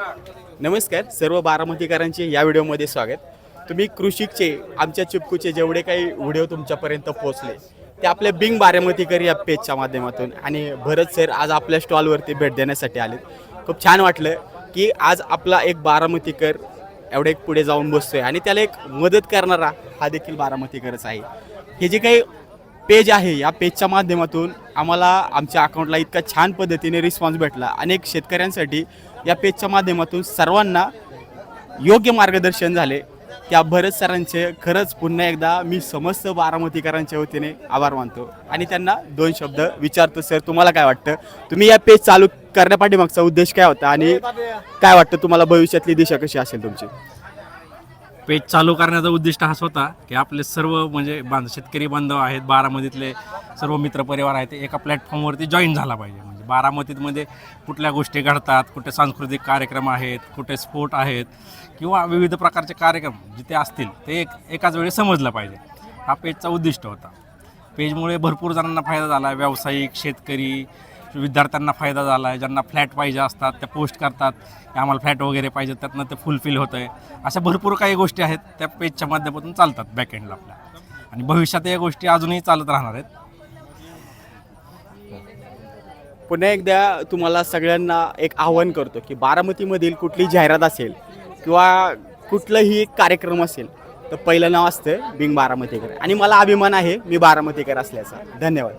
नमस्कार सर्व बारामतीकरांचे या व्हिडिओमध्ये स्वागत. तुम्ही कृषिकचे आमच्या चिपकूचे जेवढे काही व्हिडिओ तुमच्यापर्यंत पोहोचले ते आपल्या बिंग बारामतीकर या पेजच्या माध्यमातून आणि भरत सर आज आपल्या स्टॉलवरती भेट देण्यासाठी आले. खूप छान वाटलं की आज आपला एक बारामतीकर एवढे एक पुढे जाऊन बसतोय आणि त्याला एक मदत करणारा हा देखील बारामतीकरच आहे. हे जे काही पेज आहे या पेजच्या माध्यमातून आम्हाला आमच्या अकाउंटला इतका छान पद्धतीने रिस्पॉन्स भेटला. अनेक शेतकऱ्यांसाठी या पेजच्या माध्यमातून सर्वांना योग्य मार्गदर्शन झाले. त्या भरत सरांचे खरंच पुन्हा एकदा मी समस्त बारामतीकरांच्या वतीने आभार मानतो आणि त्यांना दोन शब्द विचारतो. सर, तुम्हाला काय वाटतं, तुम्ही या पेज चालू करण्यापाठीमागचा उद्देश काय होता आणि काय वाटतं तुम्हाला भविष्यातली दिशा कशी असेल तुमची? पेज चालू करण्याचा उद्दिष्ट हाच होता की आपले सर्व म्हणजे शेतकरी बांधव आहेत, बारामतीतले सर्व मित्रपरिवार आहेत, एका प्लॅटफॉर्मवरती जॉईन झाला पाहिजे. म्हणजे बारामतीमध्ये कुठल्या गोष्टी घडतात, कुठे सांस्कृतिक कार्यक्रम आहेत, कुठे स्पोर्ट आहेत किंवा विविध प्रकारचे कार्यक्रम जिथे असतील ते एकाच वेळी समजलं पाहिजे, हा पेजचा उद्दिष्ट होता. पेजमुळे भरपूर जणांना फायदा झाला. व्यावसायिक, शेतकरी, विद्यार्थ्यांना फायदा झाला आहे. ज्यांना फ्लॅट पाहिजे असतात त्या पोस्ट करतात की आम्हाला फ्लॅट वगैरे पाहिजे, त्यातनं ते फुलफिल होतं आहे. अशा भरपूर काही गोष्टी आहेत त्या पेजच्या माध्यमातून चालतात बॅकएंडला आपल्या, आणि भविष्यात या गोष्टी अजूनही चालत राहणार आहेत. पुन्हा एकदा तुम्हाला सगळ्यांना एक आव्हान करतो की बारामतीमधील कुठली जाहिरात असेल किंवा कुठलाही कार्यक्रम असेल तर पहिलं नाव असतं बिंग बारामतीकर आणि मला अभिमान आहे मी बारामतीकर असल्याचा. धन्यवाद.